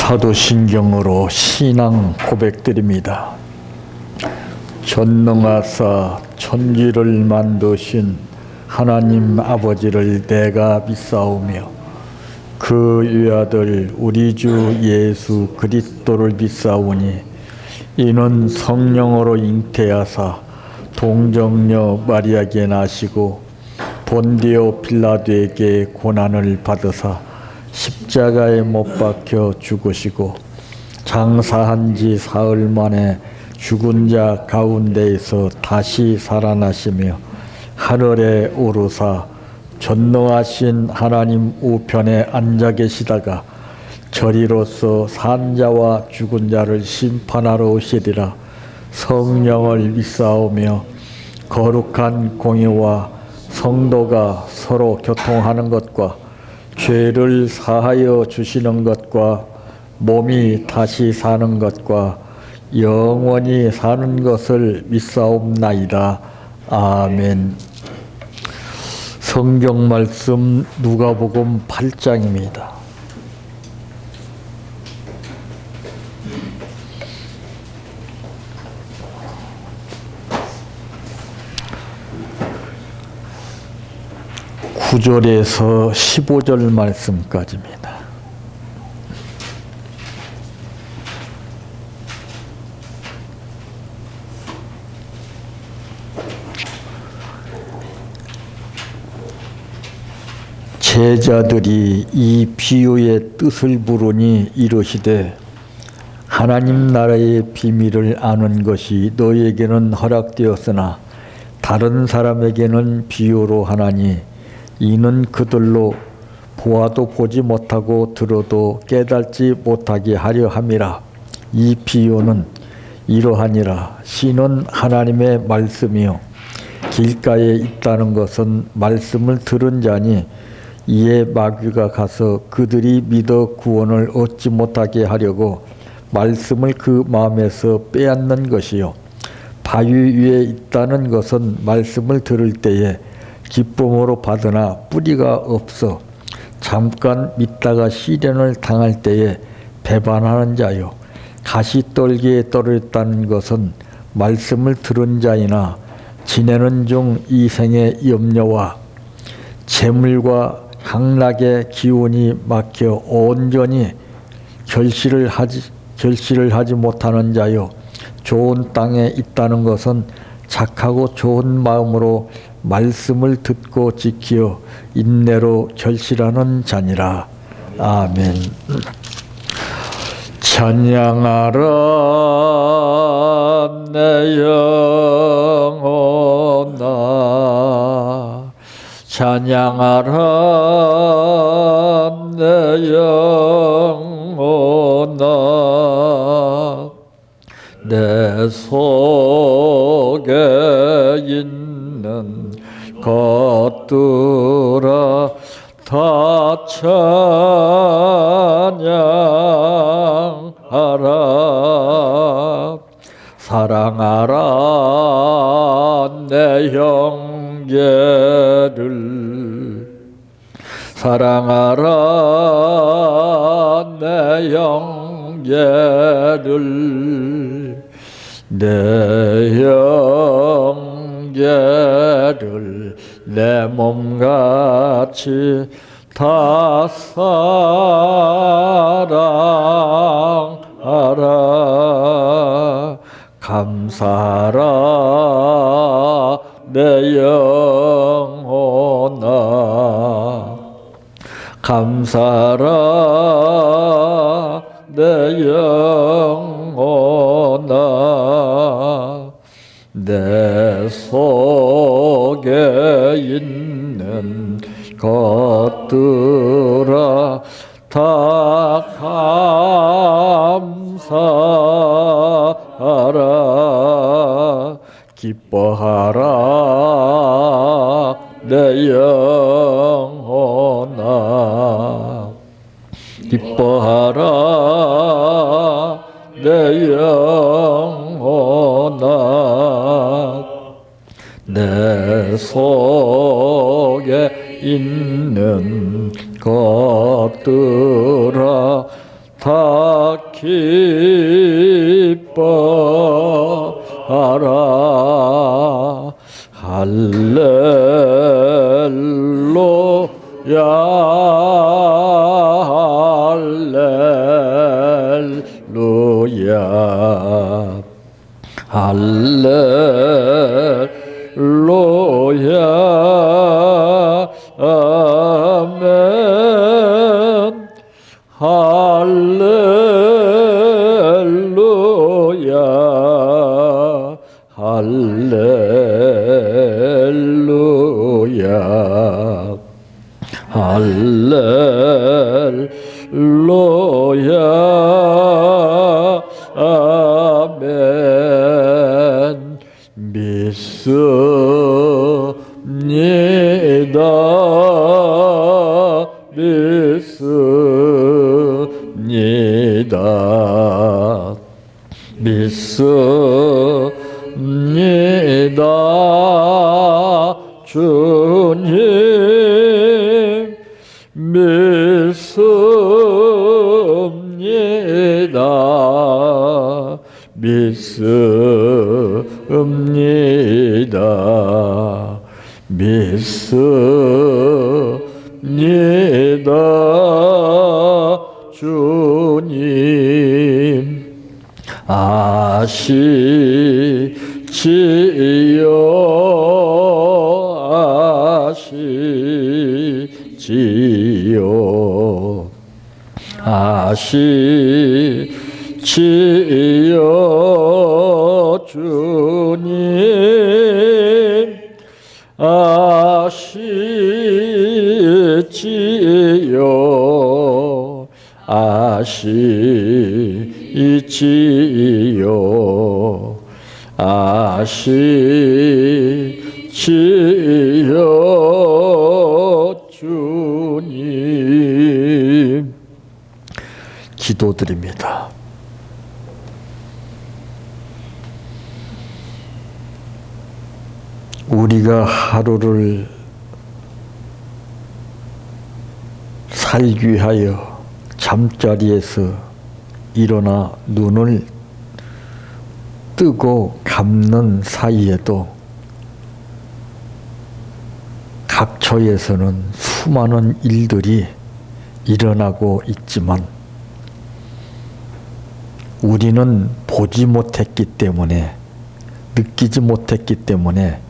사도신경으로 신앙 고백드립니다. 전능하사 천지를 만드신 하나님 아버지를 내가 믿사오며 그 외아들 우리 주 예수 그리스도를 믿사오니 이는 성령으로 잉태하사 동정녀 마리아에게 나시고 본디오 빌라도에게 고난을 받으사 십자가에 못 박혀 죽으시고 장사한 지 사흘 만에 죽은 자 가운데에서 다시 살아나시며 하늘에 오르사 전능하신 하나님 우편에 앉아 계시다가 저리로서 산 자와 죽은 자를 심판하러 오시리라. 성령을 믿사오며 거룩한 공의와 성도가 서로 교통하는 것과 죄를 사하여 주시는 것과 몸이 다시 사는 것과 영원히 사는 것을 믿사옵나이다. 아멘. 성경 말씀 누가복음 8장입니다. (9절에서) (15절) 말씀까지입니다. 제자들이 이 비유의 뜻을 물으니 이르시되 하나님 나라의 비밀을 아는 것이 너희에게는 허락되었으나 다른 사람에게는 비유로 하나니 이는 그들로 보아도 보지 못하고 들어도 깨닫지 못하게 하려 함이라. 이 비유는 이러하니라. 신은 하나님의 말씀이요 길가에 있다는 것은 말씀을 들은 자니 이에 마귀가 가서 그들이 믿어 구원을 얻지 못하게 하려고 말씀을 그 마음에서 빼앗는 것이요 바위 위에 있다는 것은 말씀을 들을 때에 기쁨으로 받으나 뿌리가 없어 잠깐 믿다가 시련을 당할 때에 배반하는 자요 가시떨기에 떨어졌다는 것은 말씀을 들은 자이나 지내는 중 이 생의 염려와 재물과 향락의 기운이 막혀 온전히 결실을 하지 못하는 자요 좋은 땅에 있다는 것은 착하고 좋은 마음으로 말씀을 듣고 지키어 인내로 결실하는 자니라. 아멘. 찬양하라 내 영혼아 찬양하라 내 영혼아 내 속에 있는 것들아 다 찬양하라 사랑하라 내 형제를 사랑하라 내 형제를 내 형제를 내 몸같이 다 사랑하라 감사하라 내 영혼아 감사하라 내 영혼아 내 속에 있는 것들아 다 감사하라 기뻐하라 내 영혼아 기뻐하라 내 영혼아 내 속에 있는 것들아 다 기뻐하라. 할렐루야 할렐루야 할렐루야 아멘. 할렐루야 할렐루야 할렐루야 아멘. 믿습니다. 믿습니다. 믿습니다. 주님 믿습니다. 믿습니다. 믿습니다. 주님 아시지요. 아시지요. 주님 아시지요. 아시지요. 아시지요. 주님 기도드립니다. 우리가 하루를 살기 위하여 잠자리에서 일어나 눈을 뜨고 감는 사이에도 각처에서는 수많은 일들이 일어나고 있지만 우리는 보지 못했기 때문에, 느끼지 못했기 때문에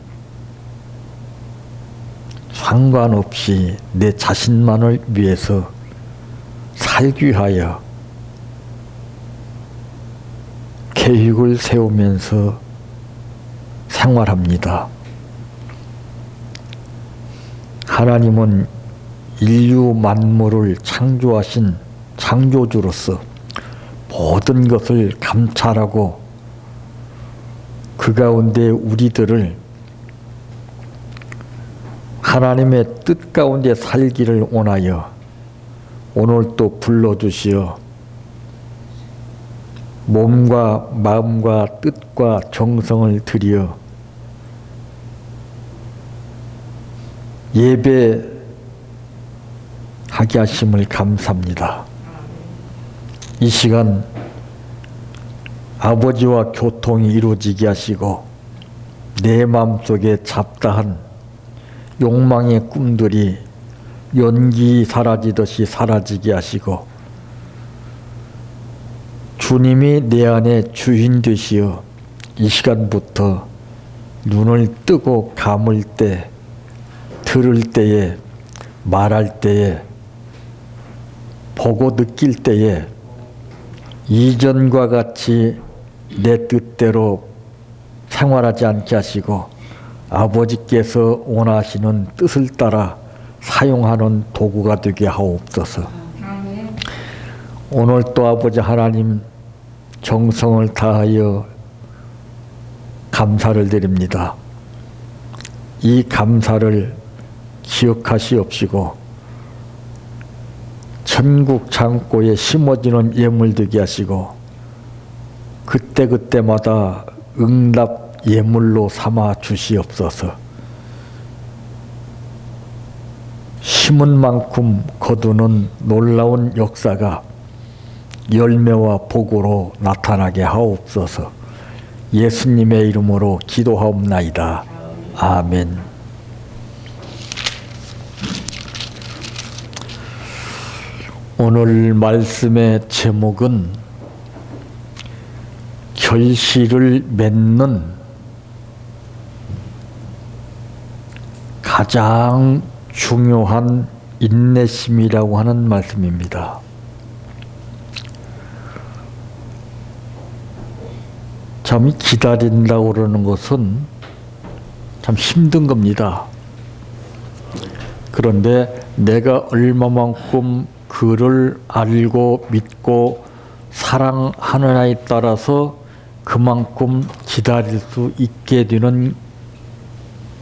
상관없이 내 자신만을 위해서 살기 위하여 계획을 세우면서 생활합니다. 하나님은 인류 만물을 창조하신 창조주로서 모든 것을 감찰하고 그 가운데 우리들을 하나님의 뜻 가운데 살기를 원하여 오늘 또 불러주시어 몸과 마음과 뜻과 정성을 들여 예배하게 하심을 감사합니다. 이 시간 아버지와 교통이 이루어지게 하시고 내 마음속에 잡다한 욕망의 꿈들이 연기 사라지듯이 사라지게 하시고 주님이 내 안에 주인 되시어 이 시간부터 눈을 뜨고 감을 때, 들을 때에, 말할 때에, 보고 느낄 때에 이전과 같이 내 뜻대로 생활하지 않게 하시고 아버지께서 원하시는 뜻을 따라 사용하는 도구가 되게 하옵소서. 오늘 또 아버지 하나님 정성을 다하여 감사를 드립니다. 이 감사를 기억하시옵시고 천국 창고에 심어지는 예물 되게 하시고 그때그때마다 응답 예물로 삼아 주시옵소서. 심은 만큼 거두는 놀라운 역사가 열매와 복으로 나타나게 하옵소서. 예수님의 이름으로 기도하옵나이다. 아멘. 오늘 말씀의 제목은 결실을 맺는 가장 중요한 인내심이라고 하는 말씀입니다. 참 기다린다고 그러는 것은 참 힘든 겁니다. 그런데 내가 얼마만큼 그를 알고 믿고 사랑하느냐에 따라서 그만큼 기다릴 수 있게 되는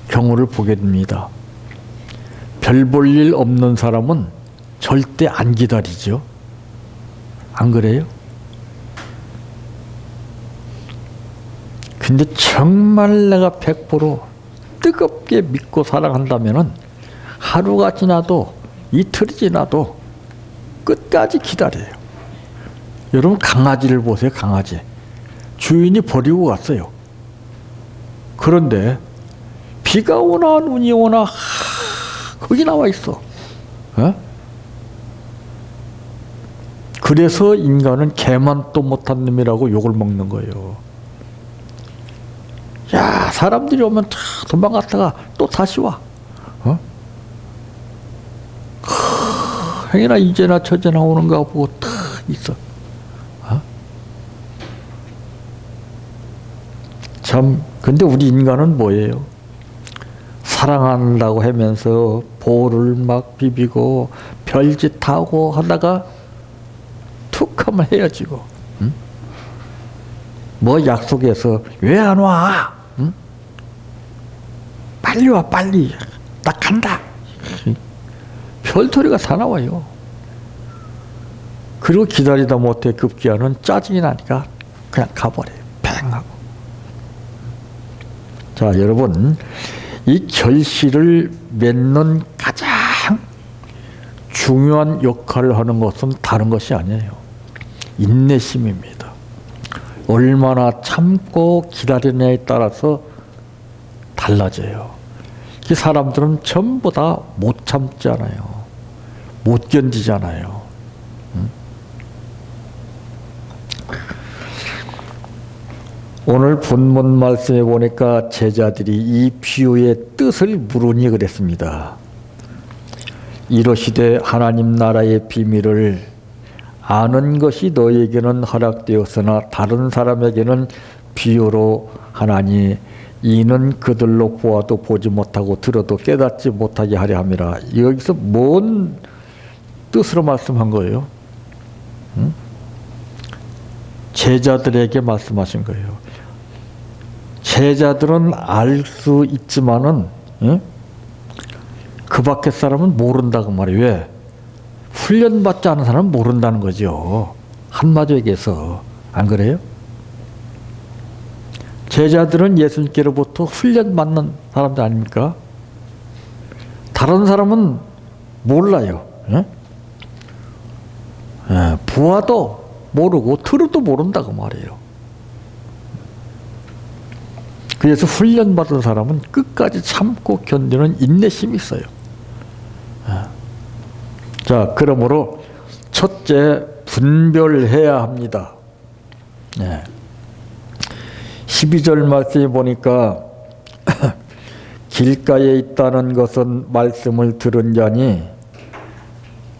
경우를 보게 됩니다. 별 볼 일 없는 사람은 절대 안 기다리죠. 안 그래요? 근데 정말 내가 100% 뜨겁게 믿고 사랑한다면은 하루가 지나도 이틀이 지나도 끝까지 기다려요. 여러분 강아지를 보세요. 강아지. 주인이 버리고 갔어요. 그런데 비가 오나 눈이 오나 거기 나와 있어. 그래서 인간은 개만도 못한 놈이라고 욕을 먹는 거예요. 야, 사람들이 오면 도망갔다가 또 다시 와. 행여나 이제나 저제나 오는가 보고 탁 있어. 참, 근데 우리 인간은 뭐예요? 사랑한다고 하면서 볼을 막 비비고 별짓하고 하다가 툭 하면 헤어지고, 뭐 약속해서 왜 안 와? 빨리 와, 빨리. 나 간다. 별소리가 다 나와요. 그리고 기다리다 못해 급기야는 짜증이 나니까 그냥 가버려요. 팽 하고. 자, 여러분, 이 결실을 맺는 가장 중요한 역할을 하는 것은 다른 것이 아니에요. 인내심입니다. 얼마나 참고 기다리느냐에 따라서 달라져요. 이 사람들은 전부 다 못 참잖아요. 못 견디잖아요. 오늘 본문 말씀에 보니까 제자들이 이 비유의 뜻을 물으니 그랬습니다. 이러시되 하나님 나라의 비밀을 아는 것이 너에게는 허락되었으나 다른 사람에게는 비유로 하나니 이는 그들로 보아도 보지 못하고 들어도 깨닫지 못하게 하려 함이라. 여기서 뭔 뜻으로 말씀한 거예요? 제자들에게 말씀하신 거예요. 제자들은 알 수 있지만은 그 밖의 사람은 모른다고 말이에요. 왜? 훈련받지 않은 사람은 모른다는 거죠. 한마디로 얘기해서. 안 그래요? 제자들은 예수님께로부터 훈련받는 사람들 아닙니까? 다른 사람은 몰라요. 보아도 모르고 들어도 모른다고 말이에요. 그래서 훈련받은 사람은 끝까지 참고 견디는 인내심이 있어요. 자, 그러므로 첫째, 분별해야 합니다. 12절 말씀에 보니까 길가에 있다는 것은 말씀을 들은 자니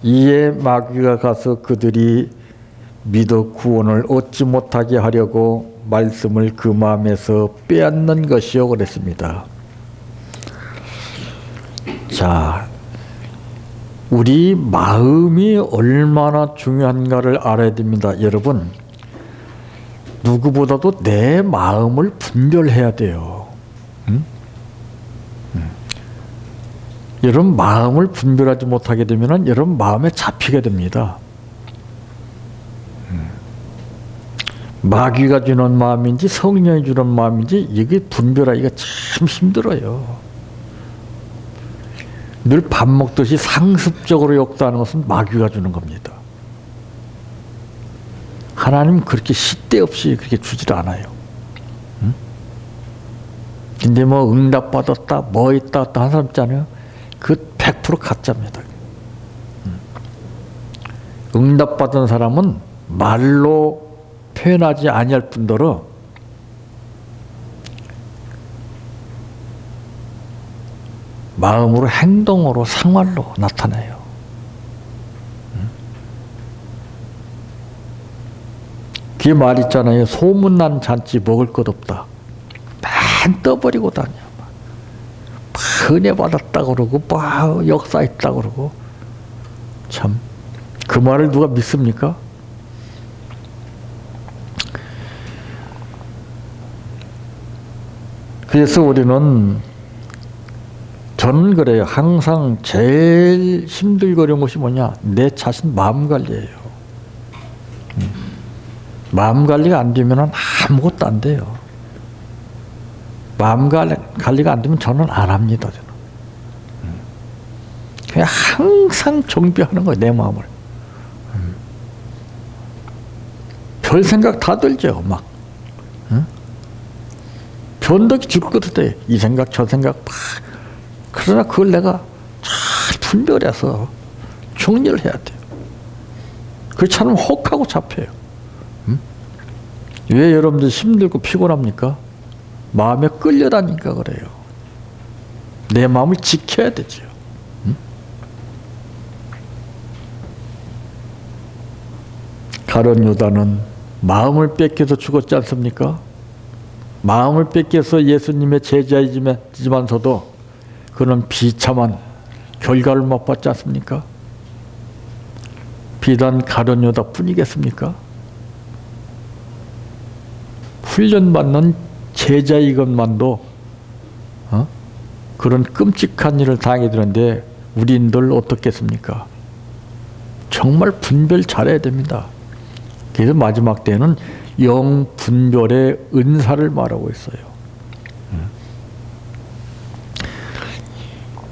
이에 마귀가 가서 그들이 믿어 구원을 얻지 못하게 하려고 말씀을 그 마음에서 빼앗는 것이요 그랬습니다. 자, 우리 마음이 얼마나 중요한가를 알아야 됩니다. 여러분, 누구보다도 내 마음을 분별해야 돼요. 여러분, 마음을 분별하지 못하게 되면 여러분 마음에 잡히게 됩니다. 마귀가 주는 마음인지 성령이 주는 마음인지 이게 분별하기가 참 힘들어요. 늘 밥 먹듯이 상습적으로 욕도하는 것은 마귀가 주는 겁니다. 하나님 그렇게 시대없이 그렇게 주질 않아요. 응? 근데 뭐 응답받았다, 뭐 있다, 한 사람 있잖아요. 그 100% 가짜입니다. 응답받은 사람은 말로 표현하지 아니할 뿐더러 마음으로, 행동으로, 생활로 나타나요. 그 말 있잖아요. 소문난 잔치 먹을 것 없다. 맨 떠버리고 다녀. 은혜 받았다 그러고, 역사 있다 그러고. 참, 그 말을 누가 믿습니까? 그래서 우리는, 저는 그래요. 항상 제일 힘들거리는 것이 뭐냐? 내 자신 마음 관리예요. 마음 관리가 안 되면 아무것도 안 돼요. 마음 관리가 안 되면 저는 안 합니다. 저는. 그냥 항상 정비하는 거예요. 내 마음을. 별 생각 다 들죠. 막. 변덕이 줄 것도 돼. 이 생각 저 생각 막. 그러나 그걸 내가 잘 분별해서 정리를 해야 돼요. 그렇지 않으면 혹하고 잡혀요. 왜 여러분들 힘들고 피곤합니까? 마음에 끌려다니까 그래요. 내 마음을 지켜야 되죠. 가룟 유다는 마음을 뺏겨서 죽었지 않습니까? 마음을 뺏겨서 예수님의 제자이지만서도 그는 비참한 결과를 맛봤지 않습니까? 비단 가룟 유다 뿐이겠습니까? 훈련받는 제자인 것만도 그런 끔찍한 일을 당하게 되는데 우리인들 어떻겠습니까? 정말 분별 잘해야 됩니다. 그래서 마지막 때는 영분별의 은사를 말하고 있어요.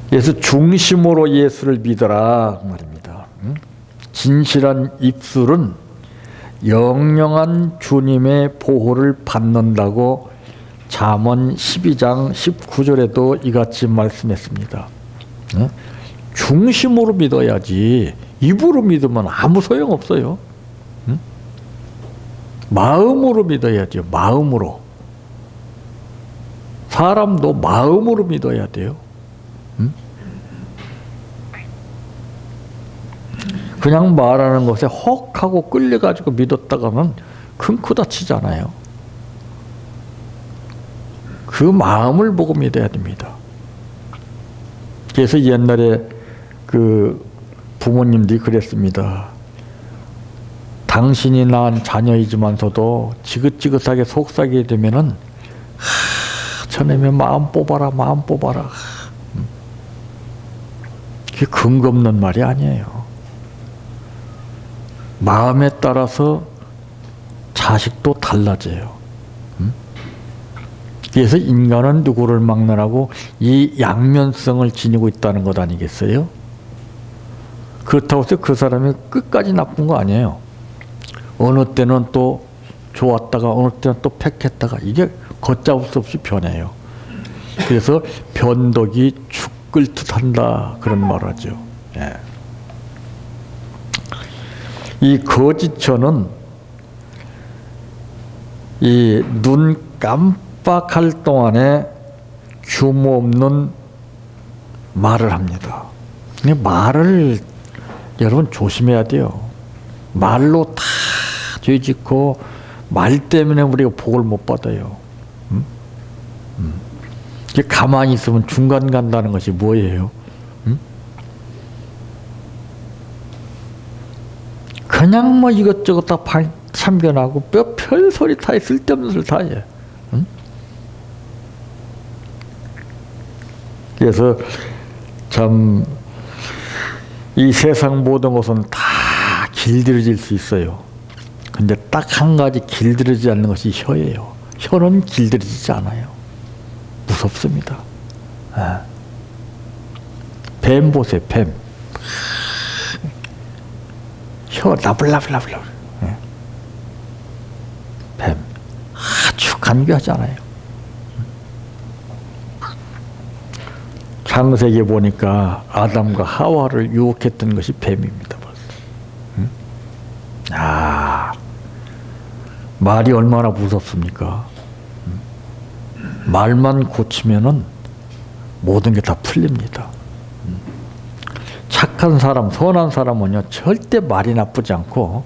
그래서 중심으로 예수를 믿어라 말입니다. 진실한 입술은 영영한 주님의 보호를 받는다고 잠언 12장 19절에도 이같이 말씀했습니다. 중심으로 믿어야지 입으로 믿으면 아무 소용없어요. 마음으로 믿어야죠. 마음으로. 사람도 마음으로 믿어야 돼요. 그냥 말하는 것에 혹하고 끌려가지고 믿었다가는 큰 코 다치잖아요. 그 마음을 보고 믿어야 됩니다. 그래서 옛날에 그 부모님들이 그랬습니다. 당신이 낳은 자녀이지만서도 지긋지긋하게 속삭이게 되면은 저놈의 마음 뽑아라, 마음 뽑아라. 그게 근거 없는 말이 아니에요. 마음에 따라서 자식도 달라져요. 그래서 인간은 누구를 막론하고 이 양면성을 지니고 있다는 것 아니겠어요? 그렇다고 해서 그 사람이 끝까지 나쁜 거 아니에요. 어느 때는 또 좋았다가 어느 때는 또 팩했다가 이게 걷잡을 수 없이 변해요. 그래서 변덕이 죽을 듯한다 그런 말을 하죠. 예. 이 거짓처는 이 눈 깜빡할 동안에 규모 없는 말을 합니다. 근데 말을 여러분 조심해야 돼요. 말로 다 죄짓고 말 때문에 우리가 복을 못 받아요. 가만히 있으면 중간 간다는 것이 뭐예요? 그냥 뭐 이것저것 다 참견하고 별소리 다 해. 쓸데없는 소리 다 해. 그래서 참 이 세상 모든 것은 다 길들여질 수 있어요. 근데 딱 한 가지 길들여지지 않는 것이 혀예요. 혀는 길들여지지 않아요. 무섭습니다. 뱀 보세요, 뱀. 혀 나불나불나불. 간교하잖아요. 창세기에 보니까 아담과 하와를 유혹했던 것이 뱀입니다. 말이 얼마나 무섭습니까? 말만 고치면은 모든 게 다 풀립니다. 착한 사람, 선한 사람은요, 절대 말이 나쁘지 않고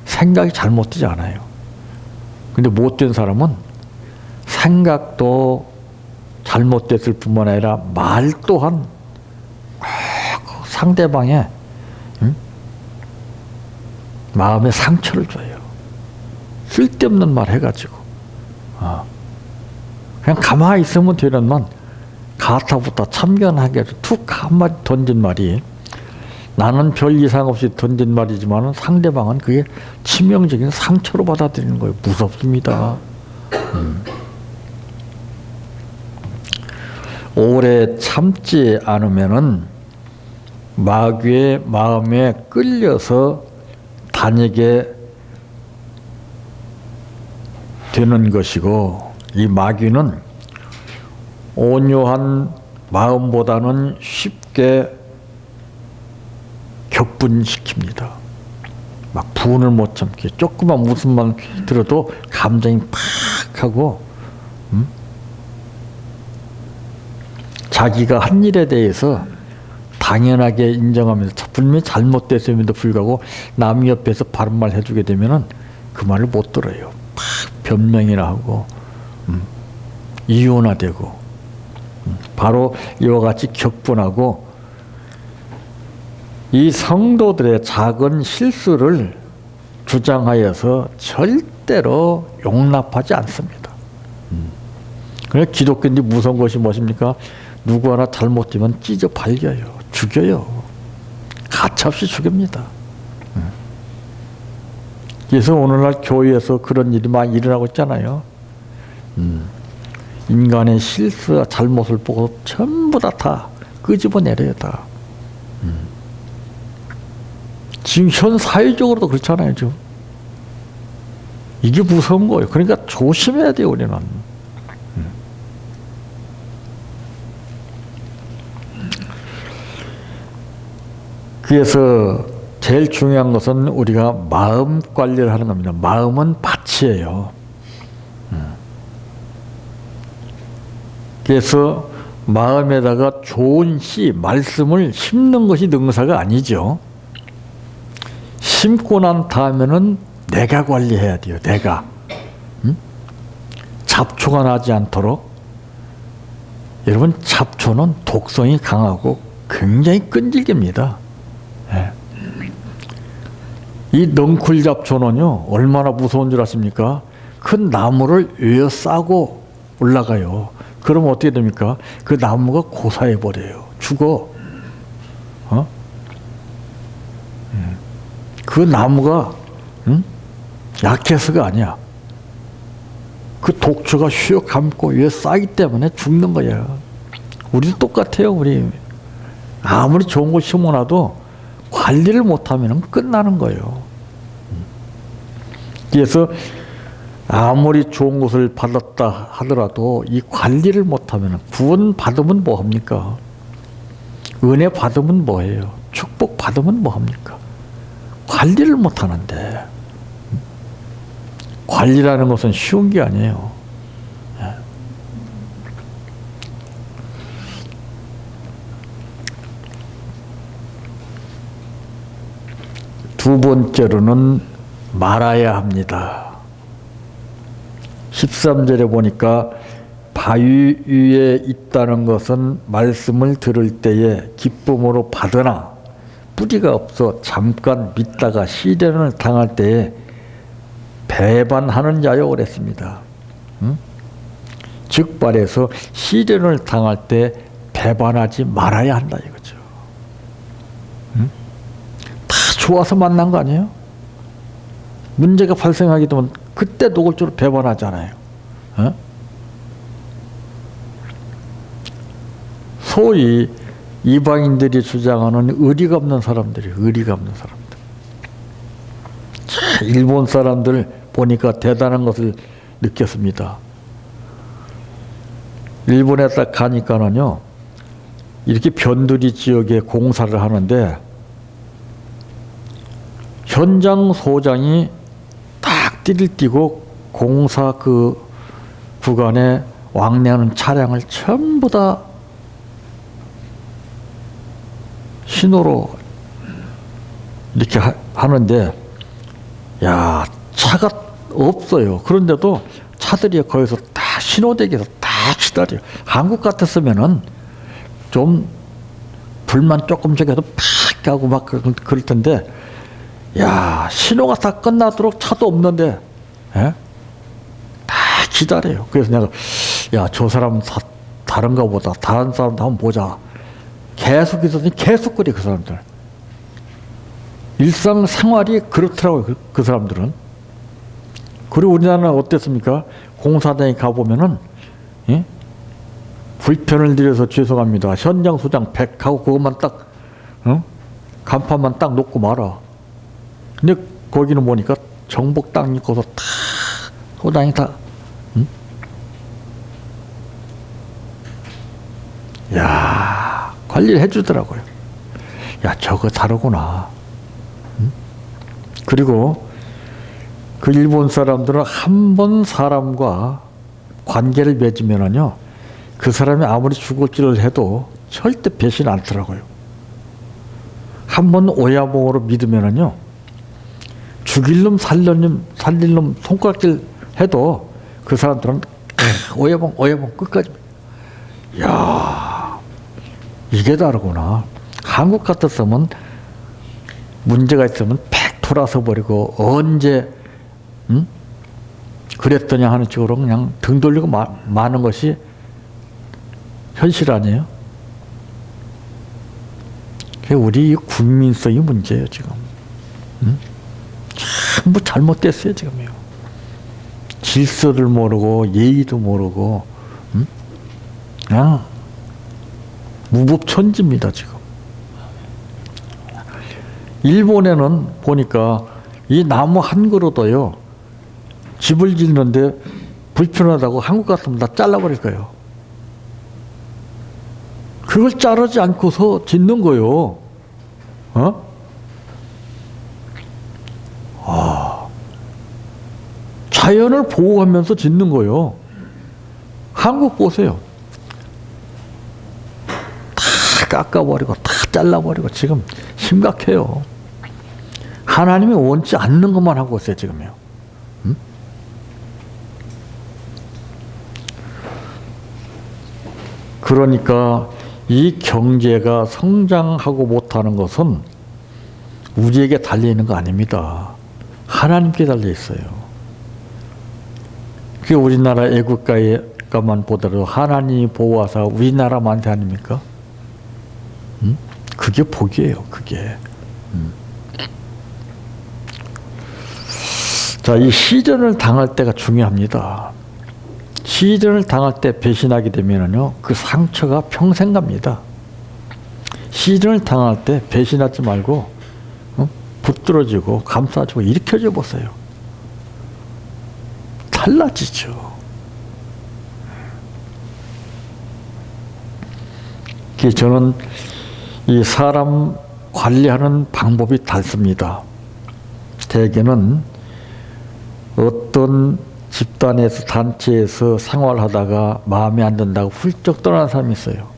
생각이 잘못되지 않아요. 근데 못된 사람은 생각도 잘못됐을 뿐만 아니라 말 또한 상대방의 마음에 상처를 줘요. 쓸데없는 말 해가지고. 그냥 가만히 있으면 되는만 가타부터 참견하게 툭 한마디 던진 말이, 나는 별 이상 없이 던진 말이지만 상대방은 그게 치명적인 상처로 받아들이는 거예요. 무섭습니다. 오래 참지 않으면은 마귀의 마음에 끌려서 다니게 되는 것이고, 이 마귀는 온유한 마음보다는 쉽게 격분시킵니다. 막 분을 못 참게, 조그만 무슨 말 들어도 감정이 팍 하고, 자기가 한 일에 대해서 당연하게 인정하면서 분명히 잘못됐음에도 불구하고 남 옆에서 바른 말 해주게 되면은 그 말을 못 들어요. 막 변명이나 하고 이혼화되고, 바로 이와 같이 격분하고, 이 성도들의 작은 실수를 주장하여서 절대로 용납하지 않습니다. 그래서 기독교인들이 무서운 것이 무엇입니까? 누구 하나 잘못되면 찢어 발겨요. 죽여요. 가차없이 죽입니다. 그래서 오늘날 교회에서 그런 일이 많이 일어나고 있잖아요. 인간의 실수와 잘못을 보고 전부 다 끄집어내려요. 다. 지금 현 사회적으로도 그렇잖아요. 지금. 이게 무서운 거예요. 그러니까 조심해야 돼요. 우리는. 그래서 제일 중요한 것은 우리가 마음 관리를 하는 겁니다. 마음은 밭이에요. 그래서 마음에다가 좋은 씨, 말씀을 심는 것이 능사가 아니죠. 심고 난 다음에는 내가 관리해야 돼요. 내가. 잡초가 나지 않도록. 여러분, 잡초는 독성이 강하고 굉장히 끈질깁니다. 네. 이 넝쿨 잡초는요, 얼마나 무서운 줄 아십니까? 큰 나무를 에워싸고 올라가요. 그러면 어떻게 됩니까? 그 나무가 고사해버려요. 죽어. 그 나무가 약해서가 아니야. 그 독초가 휘어 감고 위에 쌓이기 때문에 죽는 거야. 우리도 똑같아요. 우리 아무리 좋은 거 심어놔도 관리를 못하면 끝나는 거예요. 그래서 아무리 좋은 것을 받았다 하더라도 이 관리를 못하면, 구원 받으면 뭐합니까? 은혜 받으면 뭐해요? 축복 받으면 뭐합니까? 관리를 못하는데. 관리라는 것은 쉬운 게 아니에요. 두 번째로는 말아야 합니다. 13절에 보니까 바위 위에 있다는 것은 말씀을 들을 때에 기쁨으로 받으나 뿌리가 없어 잠깐 믿다가 시련을 당할 때에 배반하는 자요 그랬습니다. 즉 말해서 시련을 당할 때 배반하지 말아야 한다 이거죠. 다 좋아서 만난 거 아니에요? 문제가 발생하게 되면 그때 노골적으로 배반하잖아요. 소위 이방인들이 주장하는 의리가 없는 사람들이, 의리가 없는 사람들. 일본 사람들 보니까 대단한 것을 느꼈습니다. 일본에 딱 가니까는요, 이렇게 변두리 지역에 공사를 하는데, 현장 소장이 딱 띠를 띠고 공사 그 구간에 왕래하는 차량을 전부 다 신호로 이렇게 하는데, 야, 차가 없어요. 그런데도 차들이 거기서 다 신호대기에서 다 기다려요. 한국 같았으면은 좀 불만 조금씩 해도 팍 하고 막 그럴 텐데, 야, 신호가 다 끝나도록 차도 없는데, 예? 다 기다려요. 그래서 내가, 야, 저 사람 다른가 보다. 다른 사람도 한번 보자. 계속 있었더니 계속 그래, 그 사람들. 일상생활이 그렇더라고요, 그 사람들은. 그리고 우리나라는 어땠습니까? 공사장에 가보면은, 예? 불편을 드려서 죄송합니다. 현장 소장 100하고 그것만 딱, 간판만 딱 놓고 말아. 근데 거기는 보니까 정복 딱 입고서 다, 소장이 다, 야, 관리를 해주더라고요. 야, 저거 다르구나. 그리고 그 일본 사람들은 한 번 사람과 관계를 맺으면은요, 그 사람이 아무리 죽을지를 해도 절대 배신 않더라고요. 한 번 오야봉으로 믿으면은요, 죽일 놈, 살릴 놈 손가락질 해도 그 사람들은 오야봉 끝까지. 이야, 이게 다르구나. 한국 같았으면 문제가 있으면 팩 돌아서 버리고 언제 그랬더냐 하는 식으로 그냥 등 돌리고 마는 것이 현실 아니에요? 그게 우리 국민성의 문제예요, 지금. 전부 잘못됐어요, 지금요. 질서를 모르고 예의도 모르고 그냥 무법천지입니다, 지금. 일본에는 보니까 이 나무 한 그루도요, 집을 짓는데 불편하다고 한국 같으면 다 잘라버릴 거예요. 그걸 자르지 않고서 짓는 거요. 자연을 보호하면서 짓는 거요. 한국 보세요. 다 깎아버리고 다 잘라버리고 지금 심각해요. 하나님이 원치 않는 것만 하고 있어요, 지금요. 그러니까 이 경제가 성장하고 못하는 것은 우리에게 달려있는 거 아닙니다. 하나님께 달려있어요. 그게 우리나라 애국가만 보더라도 하나님이 보호하사 우리나라 만세 아닙니까? 그게 복이에요, 그게. 자, 이 시련을 당할 때가 중요합니다. 시련을 당할 때 배신하게 되면은요, 그 상처가 평생 갑니다. 시련을 당할 때 배신하지 말고, 붙들어주고, 감싸주고, 일으켜줘 보세요. 달라지죠. 저는 이 사람 관리하는 방법이 닿습니다. 대개는 어떤 집단에서 단체에서 생활하다가 마음에 안 든다고 훌쩍 떠나는 사람이 있어요.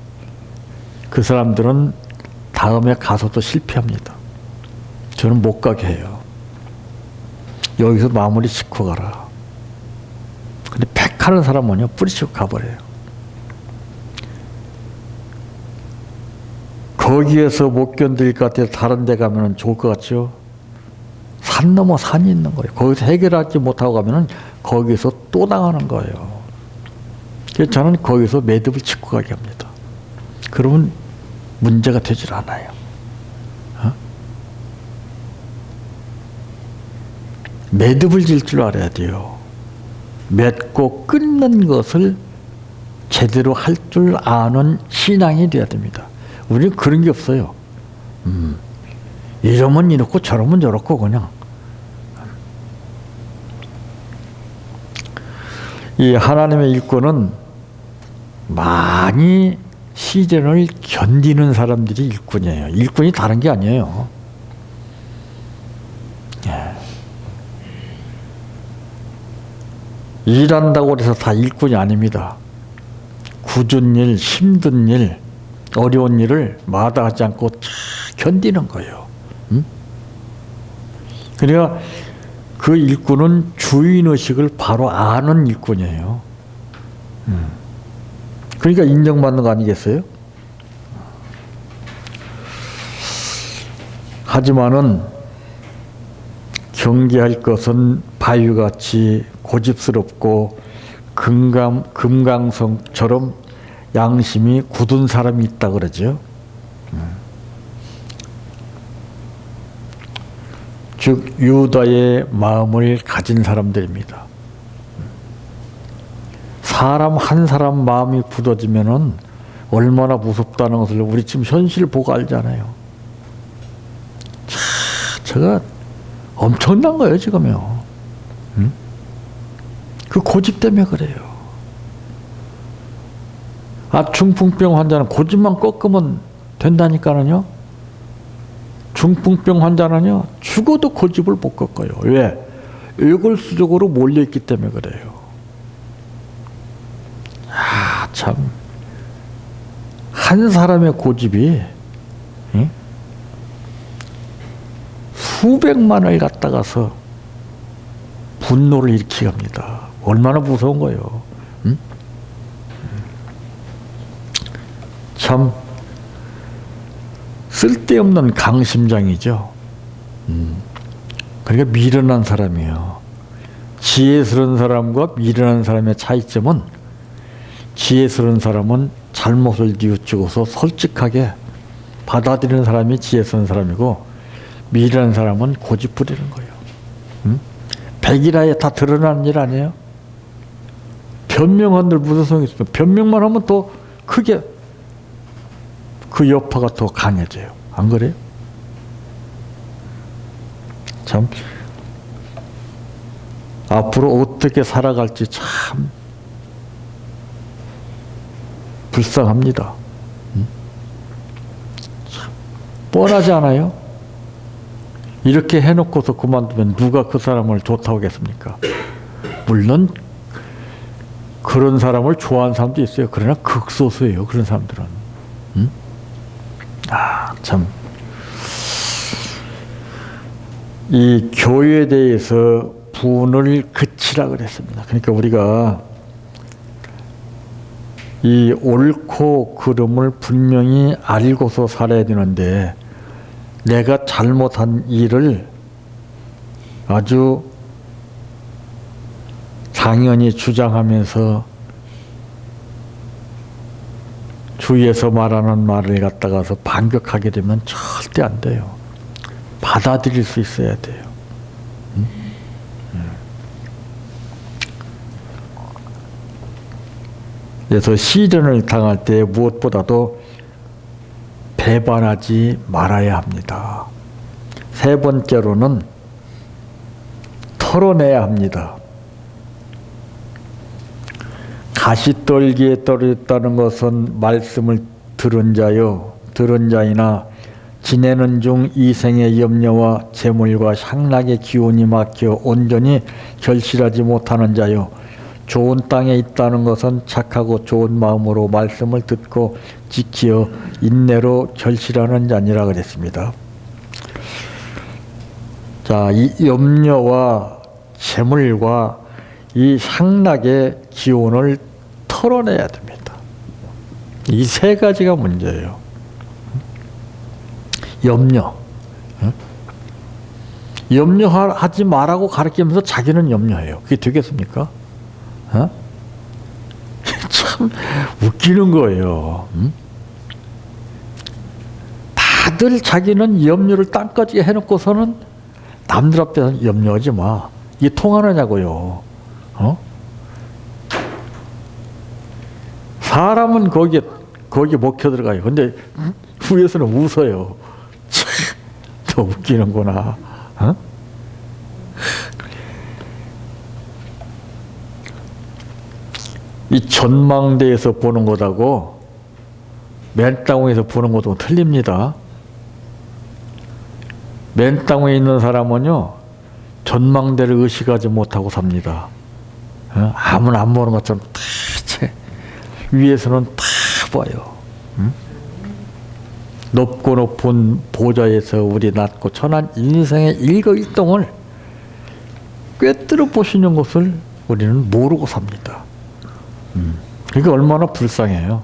그 사람들은 다음에 가서도 실패합니다. 저는 못 가게 해요. 여기서 마무리 짓고 가라. 근데 팩하는 사람은요, 뿌리치고 가버려요. 거기에서 못 견딜 것 같아서 다른 데 가면 좋을 것 같죠? 산 넘어 산이 있는 거예요. 거기서 해결하지 못하고 가면은 거기서 또 당하는 거예요. 그래서 저는 거기서 매듭을 짓고 가게 합니다. 그러면 문제가 되질 않아요. 매듭을 질 줄 알아야 돼요. 맺고 끊는 것을 제대로 할 줄 아는 신앙이 돼야 됩니다. 우리는 그런 게 없어요. 이러면 이렇고 저러면 저렇고 그냥. 이 하나님의 일꾼은 많이 시련을 견디는 사람들이 일꾼이에요. 일꾼이 다른 게 아니에요. 예. 일한다고 해서 다 일꾼이 아닙니다. 굳은 일, 힘든 일, 어려운 일을 마다하지 않고 잘 견디는 거예요. 그러니까 그 일꾼은 주인의식을 바로 아는 일꾼이에요. 그러니까 인정받는 거 아니겠어요? 하지만은 경계할 것은 바위같이 고집스럽고 금강성처럼 양심이 굳은 사람이 있다 그러죠. 즉 유다의 마음을 가진 사람들입니다. 사람 한 사람 마음이 굳어지면은 얼마나 무섭다는 것을 우리 지금 현실 보고 알잖아요. 제가 엄청난 거예요 지금요. 그 고집 때문에 그래요. 중풍병 환자는 고집만 꺾으면 된다니까는요. 중풍병 환자는요 죽어도 고집을 못 꺾어요. 왜? 일골수적으로 몰려있기 때문에 그래요. 참 한 사람의 고집이 수백만을 갖다가서 분노를 일으키게 합니다. 얼마나 무서운 거예요. 참 쓸데없는 강심장이죠. 그러니까 미련한 사람이에요. 지혜스러운 사람과 미련한 사람의 차이점은 지혜스러운 사람은 잘못을 뉘우치고서 솔직하게 받아들이는 사람이 지혜스러운 사람이고 미련한 사람은 고집 부리는 거예요. 백일하에 다 드러나는 일 아니에요? 변명한들 무슨 소용이 있어요? 변명만 하면 더 크게 그 여파가 더 강해져요. 안 그래요? 참 앞으로 어떻게 살아갈지 참 불쌍합니다. 참 뻔하지 않아요? 이렇게 해놓고서 그만두면 누가 그 사람을 좋다고 하겠습니까? 물론 그런 사람을 좋아하는 사람도 있어요. 그러나 극소수예요. 그런 사람들은. 참. 이 교회에 대해서 분을 그치라 그랬습니다. 그러니까 우리가 이 옳고 그름을 분명히 알고서 살아야 되는데 내가 잘못한 일을 아주 당연히 주장하면서 주위에서 말하는 말을 갖다가서 반격하게 되면 절대 안 돼요. 받아들일 수 있어야 돼요. 그래서 시련을 당할 때 무엇보다도 배반하지 말아야 합니다. 세 번째로는 털어내야 합니다. 가시떨기에 떨어졌다는 것은 말씀을 들은 자이나 지내는 중 이생의 염려와 재물과 향락의 기운이 막혀 온전히 결실하지 못하는 자요. 좋은 땅에 있다는 것은 착하고 좋은 마음으로 말씀을 듣고 지키어 인내로 결실하는 자니라 그랬습니다. 자, 이 염려와 재물과 이 향락의 기운을 털어내야 됩니다. 이 세 가지가 문제예요. 염려하지 말라고 가르치면서 자기는 염려해요. 그게 되겠습니까? 참 웃기는 거예요. 다들 자기는 염려를 땅까지 해놓고서는 남들 앞에서 염려하지 마. 이게 통하느냐고요. 사람은 거기에 먹혀 들어가요. 근데 위에서는 웃어요. 참, 더 웃기는구나. 이 전망대에서 보는 것하고 맨 땅에서 보는 것도 틀립니다. 맨 땅에 있는 사람은요, 전망대를 의식하지 못하고 삽니다. 아무나 안 보는 것처럼 다 위에서는 다 봐요. 높고 높은 보좌에서 우리 낮고 천한 인생의 일거일동을 꿰뚫어 보시는 것을 우리는 모르고 삽니다. 그게 얼마나 불쌍해요.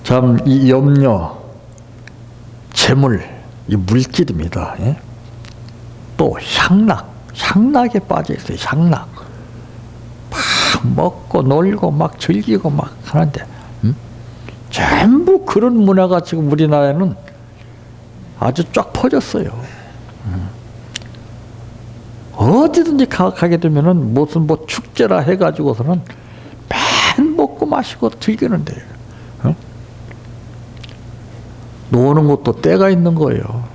참 이 염려, 재물, 이 물질입니다. 예? 또 향락에 빠져 있어요. 향락. 막 먹고 놀고 막 즐기고 막 하는데, 전부 그런 문화가 지금 우리나라에는 아주 쫙 퍼졌어요. 어디든지 가게 되면은 무슨 뭐 축제라 해가지고서는 맨 먹고 마시고 즐기는데, 노는 것도 때가 있는 거예요.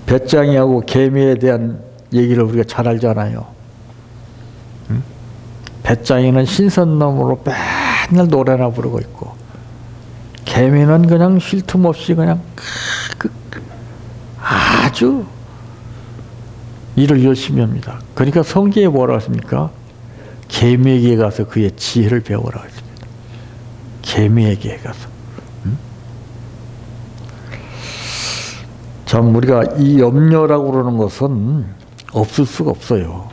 배짱이하고 개미에 대한 얘기를 우리가 잘 알잖아요. 배짱이는 신선놈으로 맨날 노래나 부르고 있고, 개미는 그냥 쉴 틈 없이 그냥 아주 일을 열심히 합니다. 그러니까 성경에 뭐라고 했습니까? 개미에게 가서 그의 지혜를 배우라고 했습니다. 개미에게 가서. 참 우리가 이 염려라고 그러는 것은 없을 수가 없어요.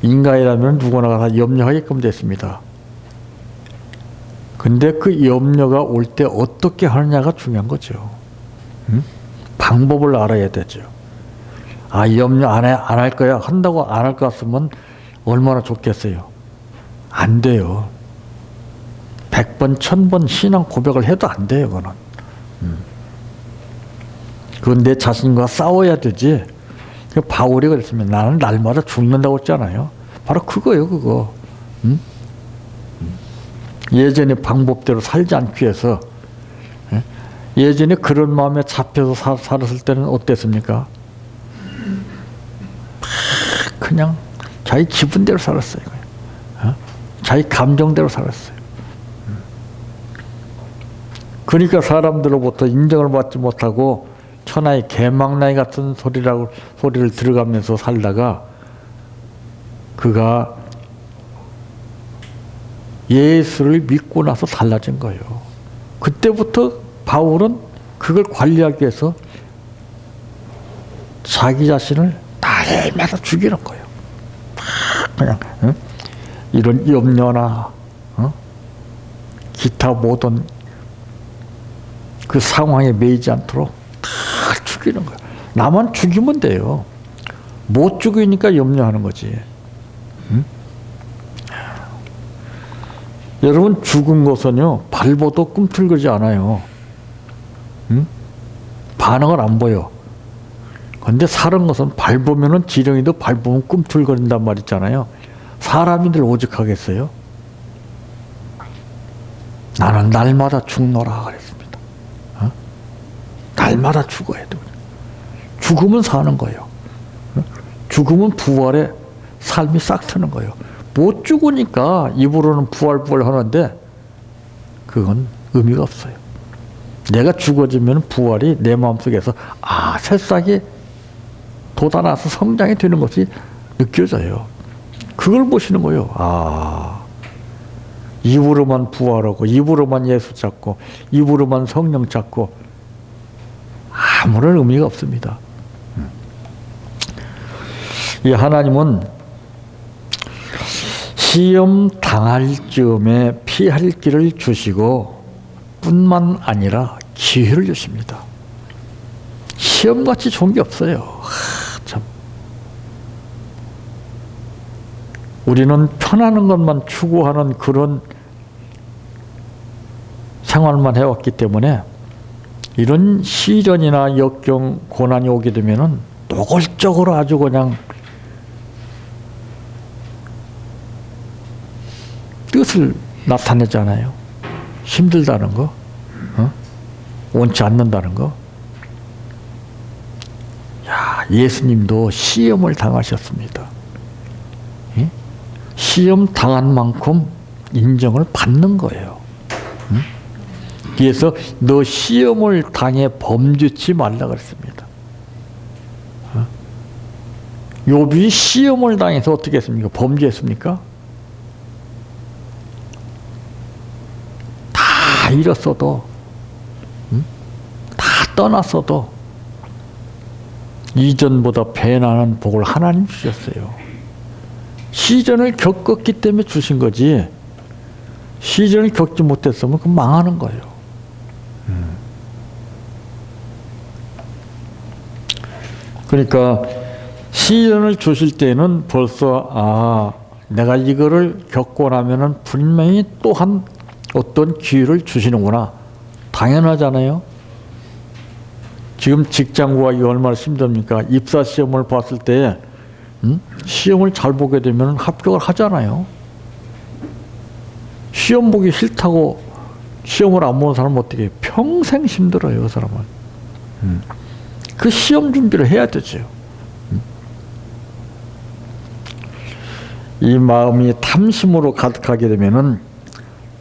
인간이라면 누구나 다 염려하게끔 됐습니다. 근데 그 염려가 올 때 어떻게 하느냐가 중요한 거죠. 방법을 알아야 되죠. 아, 염려 안 할 거야. 한다고 안 할 것 같으면 얼마나 좋겠어요. 안 돼요. 100번, 1000번 신앙 고백을 해도 안 돼요, 그거는. 그건 내 자신과 싸워야 되지. 바울이 그랬으면 나는 날마다 죽는다고 했잖아요. 바로 그거예요, 그거. 예전의 방법대로 살지 않기 위해서. 예전에 그런 마음에 잡혀서 살았을 때는 어땠습니까? 그냥 자기 기분대로 살았어요. 자기 감정대로 살았어요. 그러니까 사람들로부터 인정을 받지 못하고 천하의 개망나니 같은 소리를 들어가면서 살다가 그가 예수를 믿고 나서 달라진 거예요. 그때부터 바울은 그걸 관리하기 위해서 자기 자신을 날마다 죽이는 거예요. 그냥 이런 염려나 기타 모든 그 상황에 매이지 않도록 다 죽이는 거예요. 나만 죽이면 돼요. 못 죽이니까 염려하는 거지. 여러분, 죽은 것은요 밟아도 꿈틀거리지 않아요. 반응을 안 보여. 근데 살은 것은 밟으면은 지렁이도 밟으면 꿈틀거린단 말 있잖아요. 사람이들 오죽하겠어요? 나는 날마다 죽노라 그랬습니다. 날마다 죽어야 돼. 죽으면 사는 거예요. 죽으면 부활의 삶이 싹 트는 거예요. 못 죽으니까 입으로는 부활 하는데 그건 의미가 없어요. 내가 죽어지면 부활이 내 마음속에서 새싹이 돋아나서 성장이 되는 것이 느껴져요. 그걸 보시는 거예요. 입으로만 부활하고 입으로만 예수 찾고 입으로만 성령 찾고 아무런 의미가 없습니다. 이 하나님은 시험 당할 즈음에 피할 길을 주시고 뿐만 아니라 기회를 주십니다. 시험같이 좋은 게 없어요. 참. 우리는 편하는 것만 추구하는 그런 생활만 해왔기 때문에 이런 시련이나 역경, 고난이 오게 되면은 노골적으로 아주 그냥 뜻을 나타내잖아요. 힘들다는 거, 원치 않는다는 거. 야, 예수님도 시험을 당하셨습니다. 예? 시험 당한 만큼 인정을 받는 거예요. 그래서 너 시험을 당해 범죄치 말라 그랬습니다. 욥이 시험을 당해서 어떻게 했습니까? 범죄했습니까? 다 잃었어도, 다 떠났어도 이전보다 배나는 복을 하나님 주셨어요. 시련을 겪었기 때문에 주신 거지, 시련을 겪지 못했으면 그건 망하는 거예요. 그러니까 시련을 주실 때는 벌써 내가 이거를 겪고 나면은 분명히 또한 어떤 기회를 주시는구나. 당연하잖아요. 지금 직장 구하기 얼마나 힘듭니까? 입사 시험을 봤을 때 시험을 잘 보게 되면 합격을 하잖아요. 시험 보기 싫다고 시험을 안 보는 사람은 어떻게 해요? 평생 힘들어요, 그 사람은. 그 시험 준비를 해야 되죠. 이 마음이 탐심으로 가득하게 되면은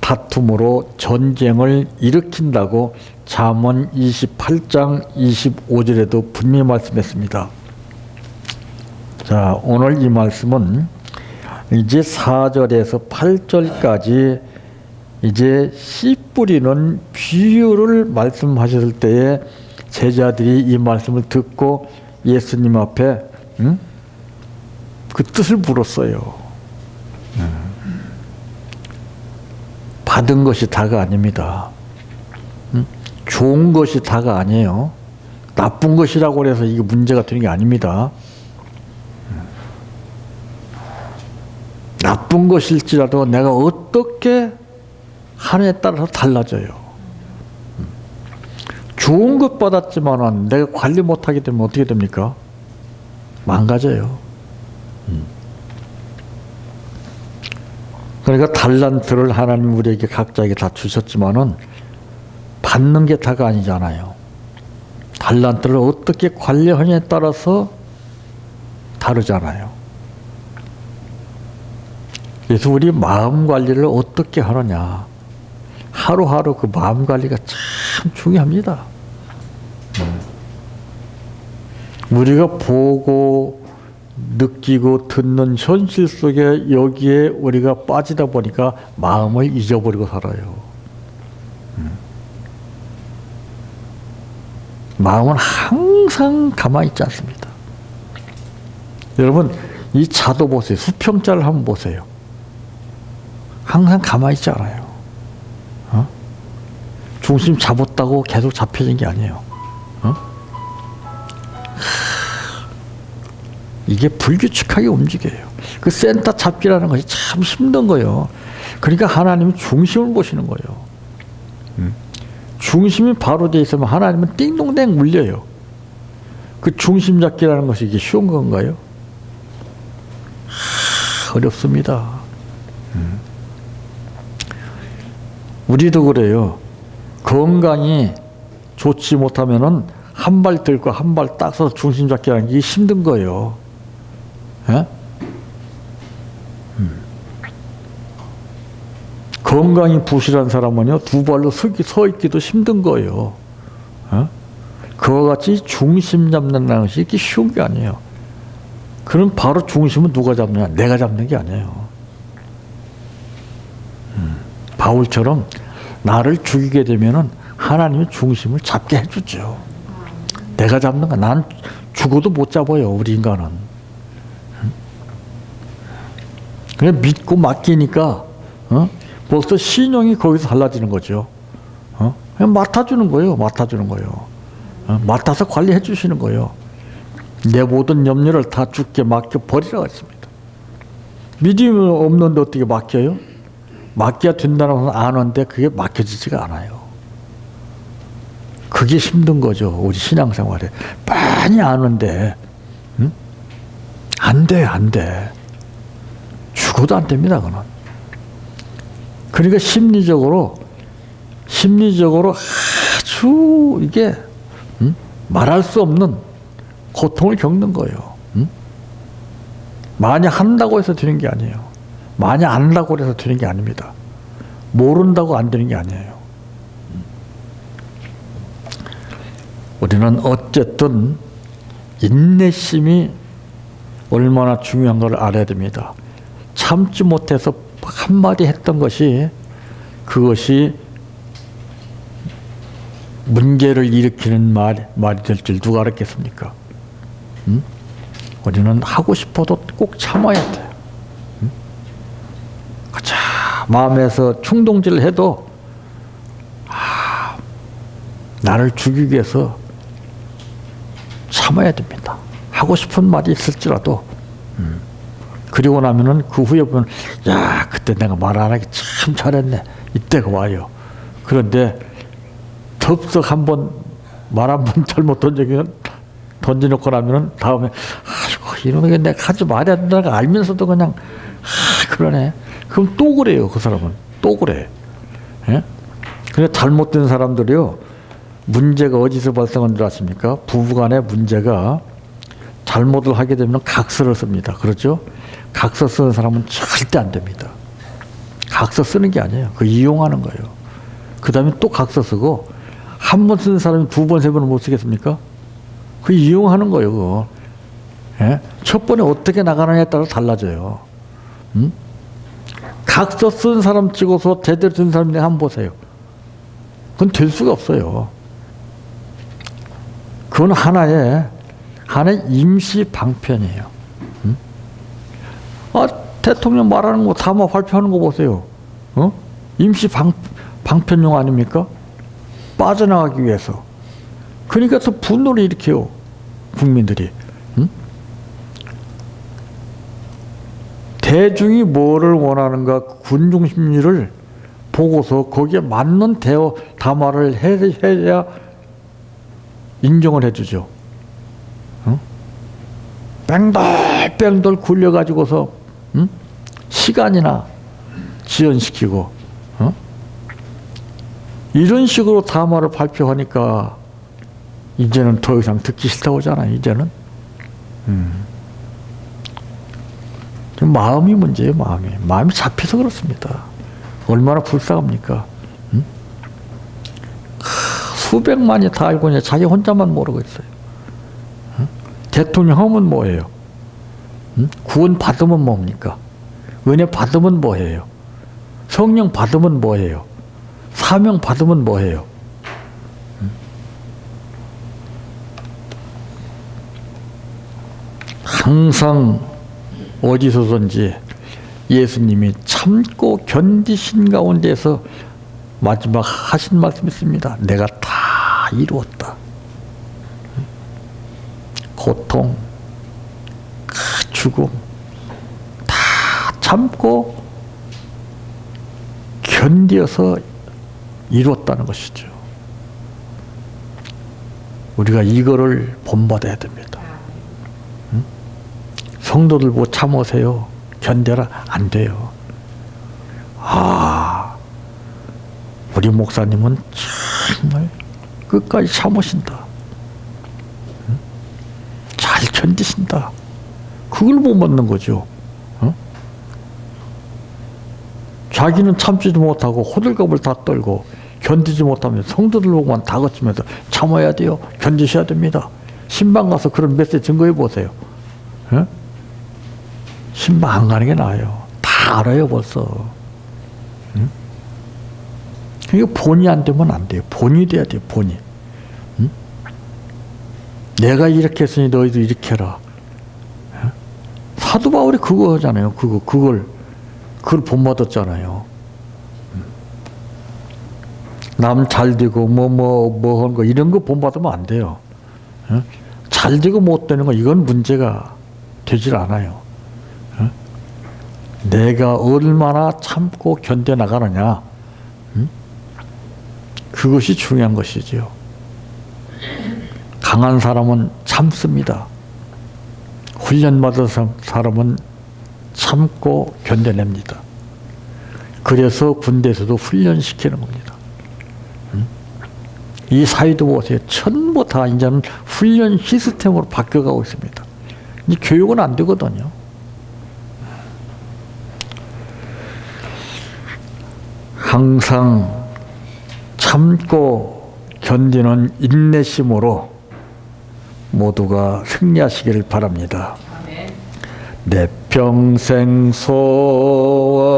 다툼으로 전쟁을 일으킨다고 잠언 28장 25절에도 분명히 말씀했습니다. 자, 오늘 이 말씀은 이제 4절에서 8절까지 이제 씨 뿌리는 비유를 말씀하셨을 때에 제자들이 이 말씀을 듣고 예수님 앞에 그 뜻을 물었어요. 받은 것이 다가 아닙니다. 좋은 것이 다가 아니에요. 나쁜 것이라고 해서 이게 문제가 되는 게 아닙니다. 나쁜 것일지라도 내가 어떻게 하느냐에 따라서 달라져요. 좋은 것 받았지만은 내가 관리 못하게 되면 어떻게 됩니까? 망가져요. 그러니까 달란트를 하나님 우리에게 각자에게 다 주셨지만은 받는 게 다가 아니잖아요. 달란트를 어떻게 관리하느냐에 따라서 다르잖아요. 그래서 우리 마음 관리를 어떻게 하느냐, 하루하루 그 마음 관리가 참 중요합니다. 우리가 보고 느끼고 듣는 현실 속에 여기에 우리가 빠지다 보니까 마음을 잊어버리고 살아요. 마음은 항상 가만히 있지 않습니다. 여러분, 이 자도 보세요. 수평자를 한번 보세요. 항상 가만히 있지 않아요. 중심 잡았다고 계속 잡혀진 게 아니에요. 이게 불규칙하게 움직여요. 그 센터 잡기라는 것이 참 힘든 거예요. 그러니까 하나님이 중심을 보시는 거예요. 중심이 바로 돼 있으면 하나님은 띵동댕 물려요. 그 중심 잡기라는 것이 이게 쉬운 건가요? 어렵습니다. 우리도 그래요. 건강이 좋지 못하면은 한 발 들고 한 발 딱 서서 중심 잡기라는 게 힘든 거예요. 예? 건강이 부실한 사람은요, 두 발로 서 있기도 힘든 거예요. 예? 그와 같이 중심 잡는다는 것이 이렇게 쉬운 게 아니에요. 그럼 바로 중심은 누가 잡느냐? 내가 잡는 게 아니에요. 바울처럼 나를 죽이게 되면은 하나님이 중심을 잡게 해주죠. 내가 잡는 거, 난 죽어도 못 잡아요, 우리 인간은. 그냥 믿고 맡기니까, 벌써 신용이 거기서 달라지는 거죠. 그냥 맡아주는 거예요, 맡아주는 거예요. 맡아서 관리해 주시는 거예요. 내 모든 염려를 다 주께 맡겨 버리라고 했습니다. 믿음이 없는데 어떻게 맡겨요? 맡겨야 된다는 것은 아는데 그게 맡겨지지가 않아요. 그게 힘든 거죠, 우리 신앙생활에. 많이 아는데, 안 돼, 안 돼. 죽어도 안 됩니다, 그건. 그러니까 심리적으로 아주 이게, 말할 수 없는 고통을 겪는 거예요. 많이 한다고 해서 되는 게 아니에요. 많이 안다고 해서 되는 게 아닙니다. 모른다고 안 되는 게 아니에요. 우리는 어쨌든 인내심이 얼마나 중요한 걸 알아야 됩니다. 참지 못해서 한마디 했던 것이 그것이 문제를 일으키는 말이 될 줄 누가 알았겠습니까? 우리는 하고 싶어도 꼭 참아야 돼요. 가자 마음에서 충동질을 해도 나를 죽이기 위해서 참아야 됩니다. 하고 싶은 말이 있을지라도 그리고 나면은 그 후에 보면 야 그때 내가 말 안 하기 참 잘했네 이때가 와요. 그런데 덥석 한번 말 한 번 잘못 던져놓고 나면은 다음에 아이고 이놈에게 내가 하지 말아야 된다는 거 알면서도 그냥 그러네. 그럼 또 그래요. 그 사람은 또 그래. 예? 근데 잘못된 사람들이요. 문제가 어디서 발생한 줄 아십니까? 부부간의 문제가 잘못을 하게 되면 각서를 씁니다. 그렇죠? 각서 쓰는 사람은 절대 안 됩니다. 각서 쓰는 게 아니에요. 그 이용하는 거예요. 그 다음에 또 각서 쓰고 한 번 쓰는 사람이 두 번, 세 번은 못 쓰겠습니까? 그 이용하는 거예요. 그거. 예? 첫 번에 어떻게 나가느냐에 따라 달라져요. 각서 쓴 사람 찍어서 제대로 된 사람 한번 보세요. 그건 될 수가 없어요. 그건 하나의 임시 방편이에요. 대통령 말하는 거 담화 발표하는 거 보세요. 임시 방편용 아닙니까? 빠져나가기 위해서. 그러니까 또 분노를 일으켜요. 국민들이. 대중이 뭐를 원하는가 군중 심리를 보고서 거기에 맞는 담화를 해야 인정을 해주죠. 뺑돌뺑돌 굴려가지고서 시간이나 지연시키고 이런 식으로 담화를 발표하니까 이제는 더 이상 듣기 싫다고 하잖아요. 이제는 마음이 문제예요. 마음이 잡혀서 그렇습니다. 얼마나 불쌍합니까? 수백만이 다 알고 있는데 자기 혼자만 모르고 있어요. 대통령 하면 뭐예요? 구원 받으면 뭡니까? 은혜 받으면 뭐예요? 성령 받으면 뭐예요? 사명 받으면 뭐예요? 항상 어디서든지 예수님이 참고 견디신 가운데서 마지막 하신 말씀이 있습니다. 내가 다 이루었다. 고통, 죽음 다 참고 견디어서 이루었다는 것이죠. 우리가 이거를 본받아야 됩니다. 성도들 뭐 참으세요. 견뎌라. 안 돼요. 우리 목사님은 정말 끝까지 참으신다. 잘 견디신다. 그걸 못 받는 거죠. 자기는 참지도 못하고 호들갑을 다 떨고 견디지 못하면 성도들 보고만 다 거치면서 참아야 돼요. 견디셔야 됩니다. 신방 가서 그런 메시지 증거해 보세요. 신방 안 가는 게 나아요. 다 알아요 벌써. 그러니까 본이 안 되면 안 돼요. 본이 돼야 돼요. 본이. 내가 이렇게 했으니 너희도 이렇게 해라. 사도 바울이 그거 하잖아요. 그걸 본받았잖아요. 남 잘 되고 뭐 하는 거 이런 거 본받으면 안 돼요. 잘 되고 못 되는 거 이건 문제가 되질 않아요. 내가 얼마나 참고 견뎌 나가느냐, 그것이 중요한 것이지요. 강한 사람은 참습니다. 훈련받은 사람은 참고 견뎌냅니다. 그래서 군대에서도 훈련시키는 겁니다. 이 사회도 보세요. 전부 다 이제는 훈련 시스템으로 바뀌어가고 있습니다. 이 교육은 안 되거든요. 항상 참고 견디는 인내심으로 모두가 승리하시기를 바랍니다. 내 평생 소원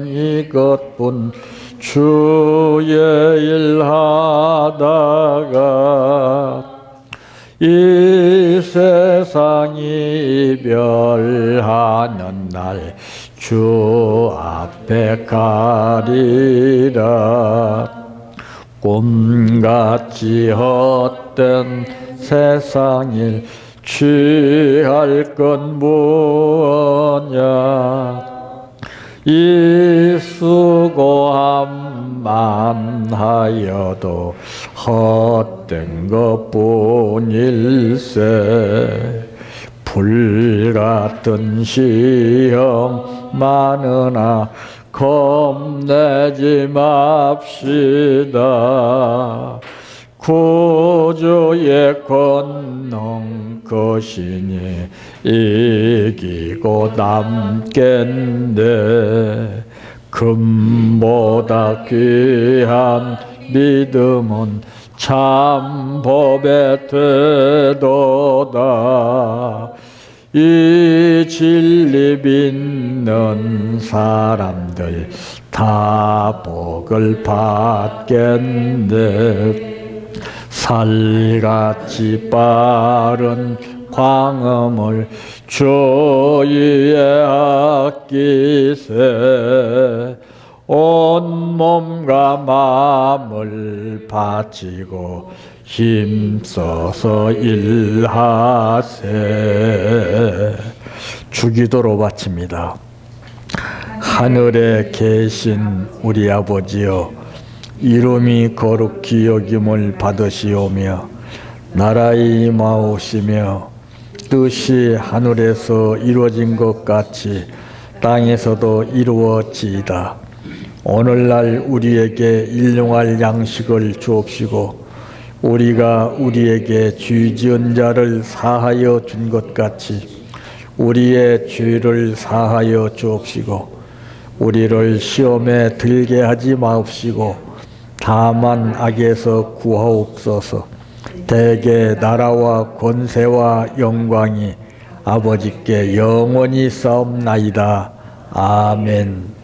이것뿐 주의 일 하다가 이 세상 이별하는 날 주 앞에 가리라. 꿈같이 헛된 세상일 취할 건 무엇냐. 이 수고함만 하여도 헛된 것뿐일세. 불같은 시험 많으나 겁내지 맙시다. 구주의 권능 것이니 이기고 남겠네. 금보다 귀한 믿음은 참 법에 되도다. 이 진리 믿는 사람들 다 복을 받겠네. 살같이 빠른 광음을 주위에 아끼세. 온 몸과 마음을 바치고 힘써서 일하세. 주기도로 바칩니다. 하늘에 계신 우리 아버지여, 이름이 거룩히 여김을 받으시오며 나라의 임하오시며 뜻이 하늘에서 이루어진 것 같이 땅에서도 이루어지이다. 오늘날 우리에게 일용할 양식을 주옵시고 우리가 우리에게 죄 지은 자를 사하여 준 것 같이 우리의 죄를 사하여 주옵시고 우리를 시험에 들게 하지 마옵시고 다만 악에서 구하옵소서. 대개 나라와 권세와 영광이 아버지께 영원히 싸움나이다. 아멘.